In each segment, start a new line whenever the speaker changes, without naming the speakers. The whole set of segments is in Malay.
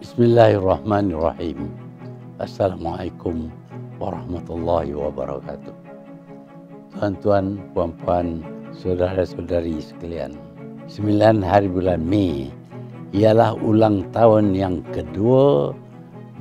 Bismillahirrahmanirrahim. Assalamualaikum warahmatullahi wabarakatuh. Tuan-tuan, puan-puan, saudara-saudari sekalian. 9 hari bulan Mei ialah ulang tahun yang kedua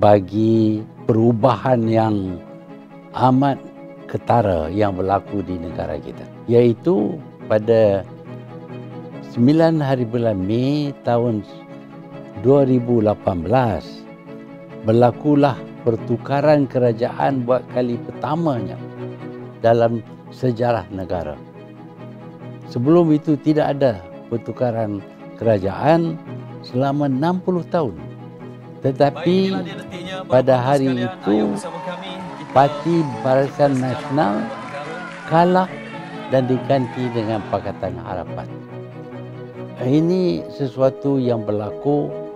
bagi perubahan yang amat ketara yang berlaku di negara kita. Iaitu pada 9 hari bulan Mei tahun 2018 berlakulah pertukaran kerajaan buat kali pertamanya dalam sejarah negara. Sebelum itu tidak ada pertukaran kerajaan selama 60 tahun. Tetapi pada hari itu Parti Barisan Nasional kalah dan diganti dengan Pakatan Harapan. Ini sesuatu yang berlaku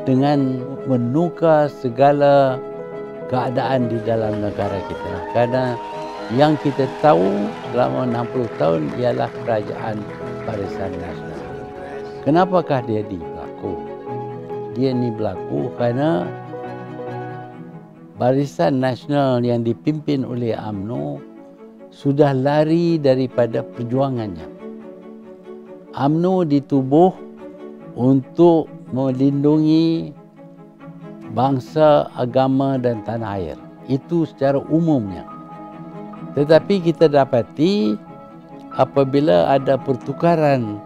dengan menukar segala keadaan di dalam negara kita. Kerana yang kita tahu selama 60 tahun ialah kerajaan Barisan Nasional. Kenapakah dia berlaku? Dia ini berlaku kerana Barisan Nasional yang dipimpin oleh UMNO sudah lari daripada perjuangannya. UMNO ditubuh untuk melindungi bangsa, agama dan tanah air. Itu secara umumnya. Tetapi kita dapati apabila ada pertukaran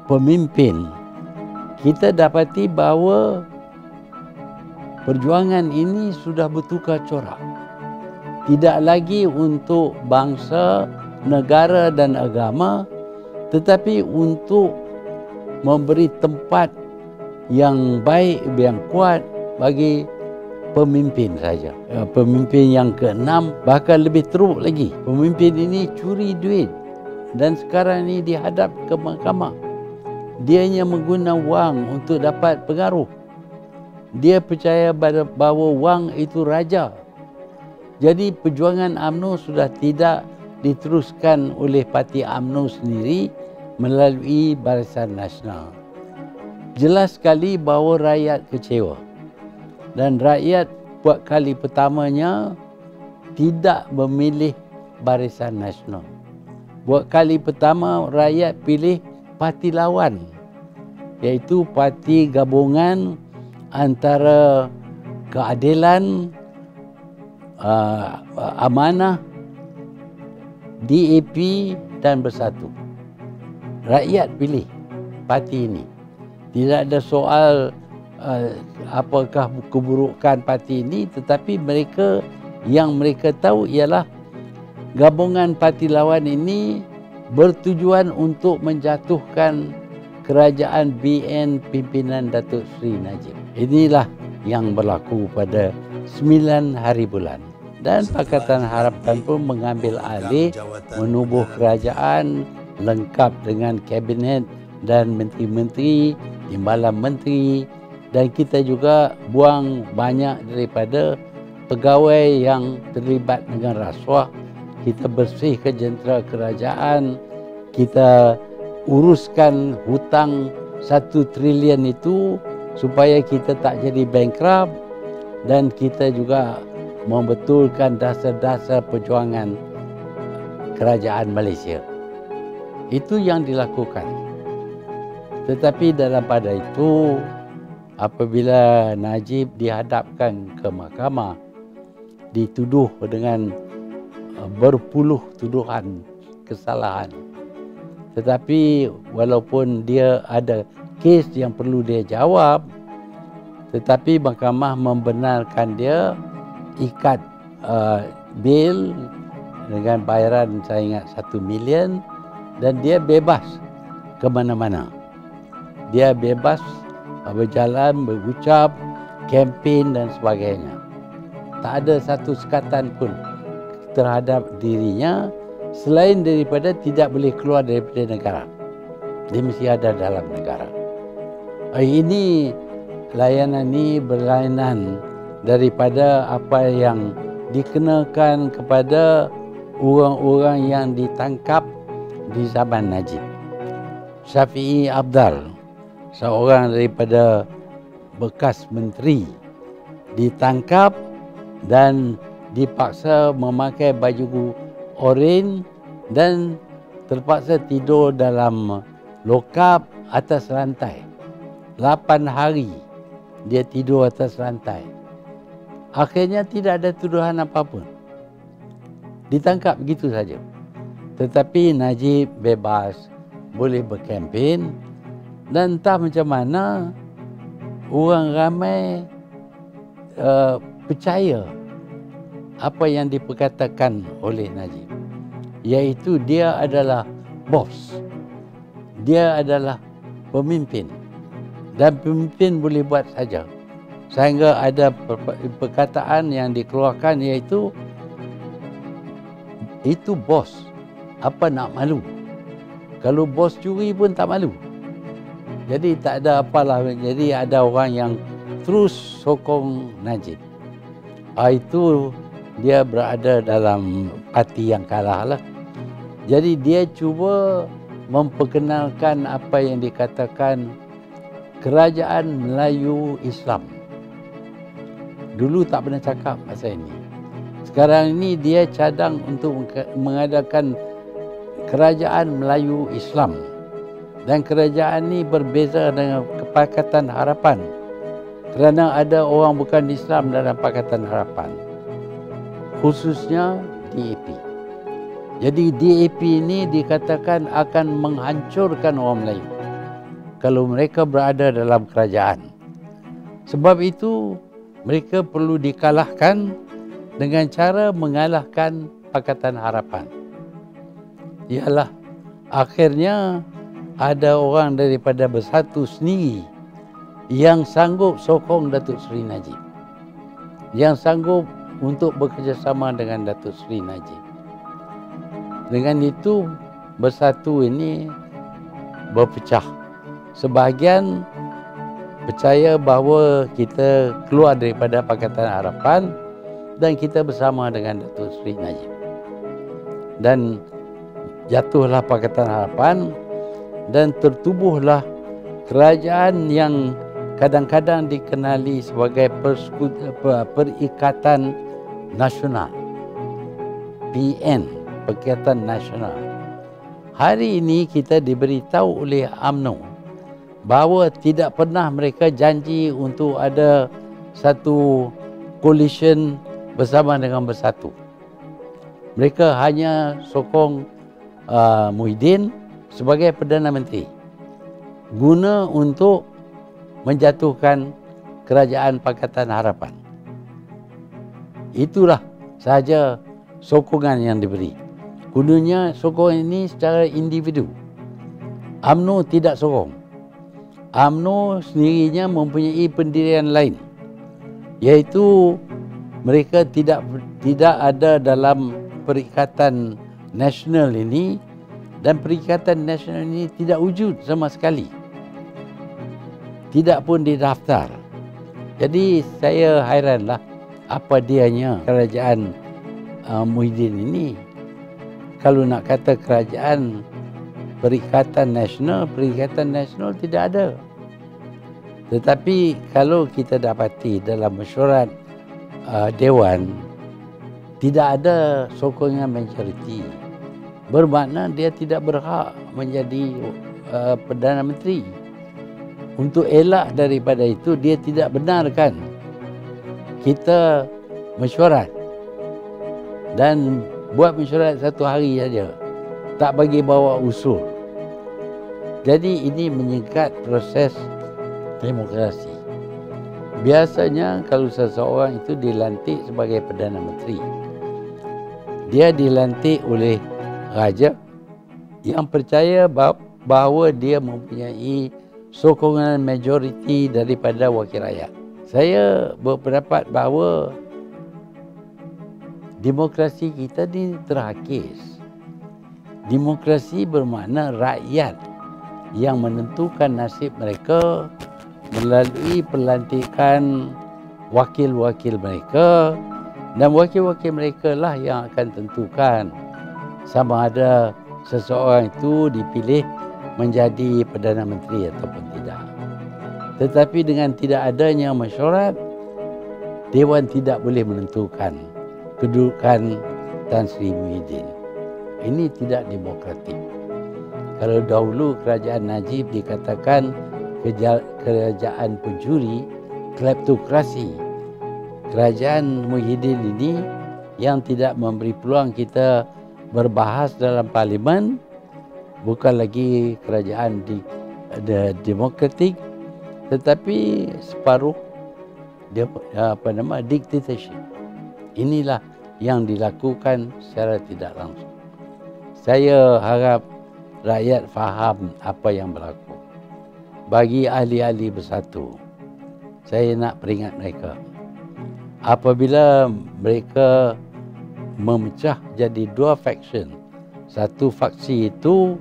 pemimpin, kita dapati bahawa perjuangan ini sudah bertukar corak. Tidak lagi untuk bangsa, negara dan agama, tetapi untuk memberi tempat yang baik, yang kuat bagi pemimpin saja. Pemimpin yang ke-6 bahkan lebih teruk lagi. Pemimpin ini curi duit dan sekarang ini dihadap ke mahkamah. Dia hanya menggunakan wang untuk dapat pengaruh. Dia percaya bahawa wang itu raja. Jadi perjuangan UMNO sudah tidak diteruskan oleh parti UMNO sendiri melalui Barisan Nasional. Jelas sekali bahawa rakyat kecewa. Dan rakyat buat kali pertamanya tidak memilih Barisan Nasional. Buat kali pertama rakyat pilih parti lawan, iaitu parti gabungan antara Keadilan, Amanah, DAP dan Bersatu. Rakyat pilih parti ini. Tidak ada soal apakah keburukan parti ini, tetapi yang mereka tahu ialah gabungan parti lawan ini bertujuan untuk menjatuhkan kerajaan BN pimpinan Datuk Seri Najib. Inilah yang berlaku pada 9 hari bulan. Dan Pakatan Harapan pun mengambil alih menubuh kerajaan lengkap dengan kabinet dan menteri-menteri, timbalan menteri, dan kita juga buang banyak daripada pegawai yang terlibat dengan rasuah. Kita bersihkan jentera kerajaan, kita uruskan hutang 1 trilion itu supaya kita tak jadi bankrupt, dan kita juga membetulkan dasar-dasar perjuangan kerajaan Malaysia. Itu yang dilakukan. Tetapi dalam pada itu, apabila Najib dihadapkan ke mahkamah, dituduh dengan berpuluh tuduhan kesalahan. Tetapi walaupun dia ada kes yang perlu dia jawab, tetapi mahkamah membenarkan dia ikat bil dengan bayaran saya ingat 1 million dan dia bebas ke mana-mana. Dia bebas berjalan, berucap, kempen dan sebagainya. Tak ada satu sekatan pun terhadap dirinya selain daripada tidak boleh keluar daripada negara. Dia mesti ada dalam negara. Ini layanan ini berlainan daripada apa yang dikenakan kepada orang-orang yang ditangkap di zaman Najib. Syafi'i Abdal, seorang daripada bekas menteri ditangkap dan dipaksa memakai baju oranye dan terpaksa tidur dalam lokap atas lantai. 8 hari dia tidur atas lantai. Akhirnya tidak ada tuduhan apapun. Ditangkap begitu saja. Tetapi Najib bebas, boleh berkempen, dan entah macam mana orang ramai percaya apa yang diperkatakan oleh Najib, iaitu dia adalah bos, dia adalah pemimpin, dan pemimpin boleh buat saja. Sehingga ada perkataan yang dikeluarkan, iaitu itu bos, apa nak malu? Kalau bos curi pun tak malu. Jadi tak ada apalah. Jadi ada orang yang terus sokong Najib. Itu dia berada dalam parti yang kalah lah. Jadi dia cuba memperkenalkan apa yang dikatakan Kerajaan Melayu Islam. Dulu tak pernah cakap pasal ini. Sekarang ini dia cadang untuk mengadakan Kerajaan Melayu Islam. Dan kerajaan ini berbeza dengan Pakatan Harapan, kerana ada orang bukan Islam dalam Pakatan Harapan, khususnya DAP. Jadi DAP ini dikatakan akan menghancurkan orang Melayu kalau mereka berada dalam kerajaan. Sebab itu mereka perlu dikalahkan dengan cara mengalahkan Pakatan Harapan. Ialah akhirnya ada orang daripada Bersatu sendiri yang sanggup sokong Datuk Seri Najib, yang sanggup untuk bekerjasama dengan Datuk Seri Najib. Dengan itu Bersatu ini berpecah. Sebahagian percaya bahawa kita keluar daripada Pakatan Harapan dan kita bersama dengan Datuk Seri Najib. Dan jatuhlah Pakatan Harapan dan tertubuhlah kerajaan yang kadang-kadang dikenali sebagai Perikatan Nasional, PN, Perikatan Nasional. Hari ini kita diberitahu oleh UMNO bahawa tidak pernah mereka janji untuk ada satu coalition bersama dengan Bersatu. Mereka hanya sokong Muhyiddin sebagai Perdana Menteri, guna untuk menjatuhkan kerajaan Pakatan Harapan. Itulah sahaja sokongan yang diberi. Gunanya sokongan ini secara individu. UMNO tidak sokong. UMNO sendirinya mempunyai pendirian lain, iaitu mereka tidak ada dalam Perikatan Nasional ini, dan Perikatan Nasional ini tidak wujud sama sekali. Tidak pun didaftar. Jadi saya hairanlah apa dianya kerajaan Muhyiddin ini. Kalau nak kata kerajaan Perikatan Nasional tidak ada. Tetapi kalau kita dapati dalam mesyuarat Dewan, tidak ada sokongan majoriti, bermakna dia tidak berhak menjadi Perdana Menteri. Untuk elak daripada itu, dia tidak benarkan kita mesyuarat dan buat mesyuarat 1 hari saja, tak bagi bawa usul. Jadi ini menyekat proses demokrasi. Biasanya kalau seseorang itu dilantik sebagai Perdana Menteri, dia dilantik oleh raja yang percaya bahawa dia mempunyai sokongan majoriti daripada wakil rakyat. Saya berpendapat bahawa demokrasi kita ni terhakis. Demokrasi bermakna rakyat yang menentukan nasib mereka melalui pelantikan wakil-wakil mereka, dan wakil-wakil mereka lah yang akan tentukan sama ada seseorang itu dipilih menjadi Perdana Menteri ataupun tidak. Tetapi dengan tidak adanya mesyuarat, Dewan tidak boleh menentukan kedudukan Tan Sri Muhyiddin. Ini tidak demokratik. Kalau dahulu kerajaan Najib dikatakan kerajaan pencuri, kleptokrasi. Kerajaan Muhyiddin ini yang tidak memberi peluang kita berbahas dalam parlimen, bukan lagi kerajaan demokratik, tetapi separuh dictatorship. Inilah yang dilakukan secara tidak langsung. Saya harap rakyat faham apa yang berlaku. Bagi ahli-ahli bersatu, saya nak peringat mereka, apabila mereka memecah jadi dua faction, satu faksi itu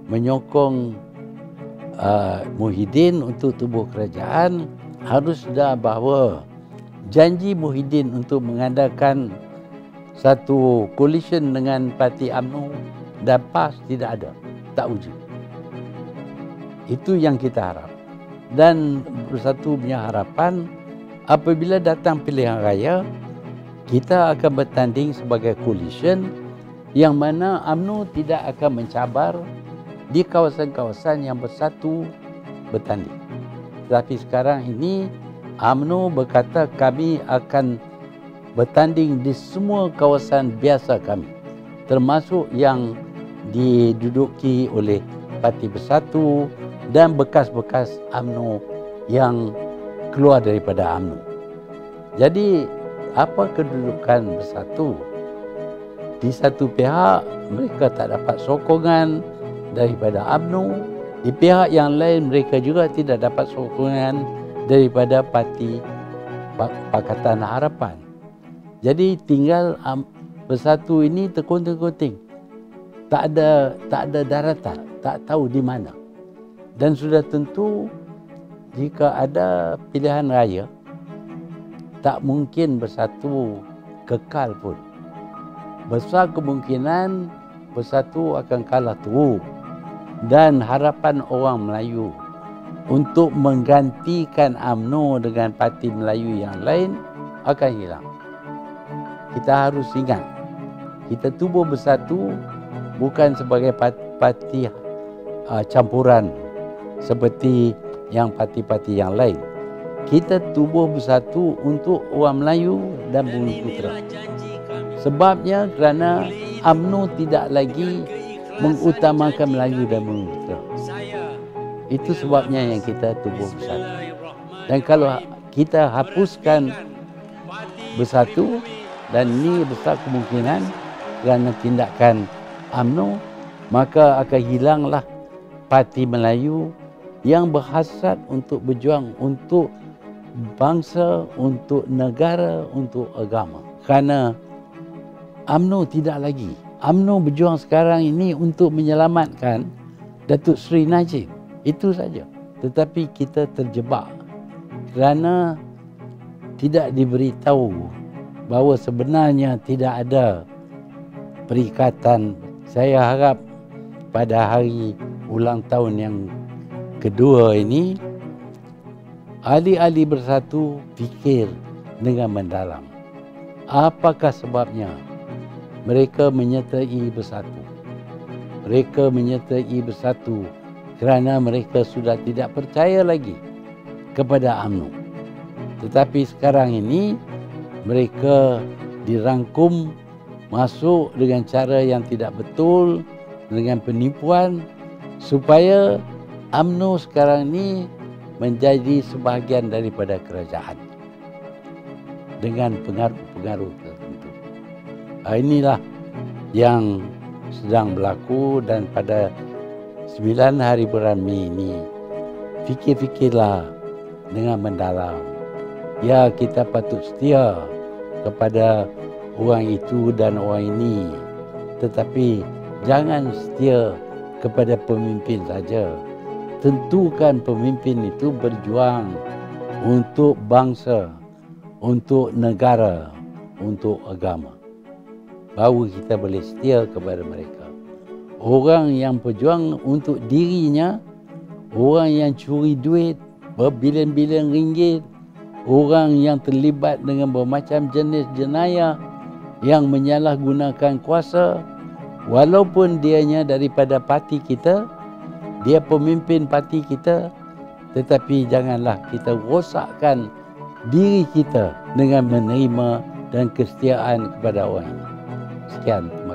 menyokong Muhyiddin untuk tubuh kerajaan, harus sudah bahawa janji Muhyiddin untuk mengadakan satu coalition dengan parti UMNO dan PAS tidak ada, tak wujud. Itu yang kita harap. Dan Bersatu punya harapan, apabila datang pilihan raya, kita akan bertanding sebagai coalition yang mana UMNO tidak akan mencabar di kawasan-kawasan yang Bersatu bertanding. Tetapi sekarang ini UMNO berkata kami akan bertanding di semua kawasan biasa kami, termasuk yang diduduki oleh Parti Bersatu dan bekas-bekas UMNO yang keluar daripada UMNO. Jadi apa kedudukan Bersatu? Di satu pihak mereka tak dapat sokongan daripada UMNO, di pihak yang lain mereka juga tidak dapat sokongan daripada Parti Pakatan Harapan. Jadi tinggal Bersatu ini terkunting-kunting. Tak ada daratan, tak tahu di mana. Dan sudah tentu jika ada pilihan raya, tak mungkin Bersatu kekal pun. Besar kemungkinan Bersatu akan kalah teruk. Dan harapan orang Melayu untuk menggantikan UMNO dengan parti Melayu yang lain akan hilang. Kita harus ingat, kita tubuh Bersatu bukan sebagai parti campuran seperti yang parti-parti yang lain. Kita tubuh Bersatu untuk orang Melayu dan Bumi Putera. Sebabnya kerana UMNO tidak lagi mengutamakan Melayu dan Bumi Putera. Itu sebabnya yang kita tubuh Bersatu. Dan kalau kita hapuskan Bersatu, dan ini besar kemungkinan kerana tindakan UMNO, maka akan hilanglah Parti Melayu yang berhasrat untuk berjuang untuk bangsa, untuk negara, untuk agama. Kerana UMNO tidak lagi. UMNO berjuang sekarang ini untuk menyelamatkan Datuk Seri Najib. Itu saja. Tetapi kita terjebak kerana tidak diberitahu bahawa sebenarnya tidak ada perikatan. Saya harap pada hari ulang tahun yang kedua ini, ahli-ahli Bersatu fikir dengan mendalam. Apakah sebabnya mereka menyertai Bersatu? Mereka menyertai Bersatu kerana mereka sudah tidak percaya lagi kepada UMNO. Tetapi sekarang ini mereka dirangkum masuk dengan cara yang tidak betul, dengan penipuan, supaya UMNO sekarang ini menjadi sebahagian daripada kerajaan dengan pengaruh-pengaruh tertentu. Inilah yang sedang berlaku, dan pada 9 hari bulan Mei ini fikir-fikirlah dengan mendalam. Ya, kita patut setia kepada orang itu dan orang ini, tetapi jangan setia kepada pemimpin saja. Tentukan pemimpin itu berjuang untuk bangsa, untuk negara, untuk agama. Baru kita boleh setia kepada mereka. Orang yang berjuang untuk dirinya, orang yang curi duit, berbilion-bilion ringgit, orang yang terlibat dengan bermacam jenis jenayah yang menyalahgunakan kuasa, walaupun dianya daripada parti kita, dia pemimpin parti kita, tetapi janganlah kita rosakkan diri kita dengan menerima dan kesetiaan kepada orang. Sekian.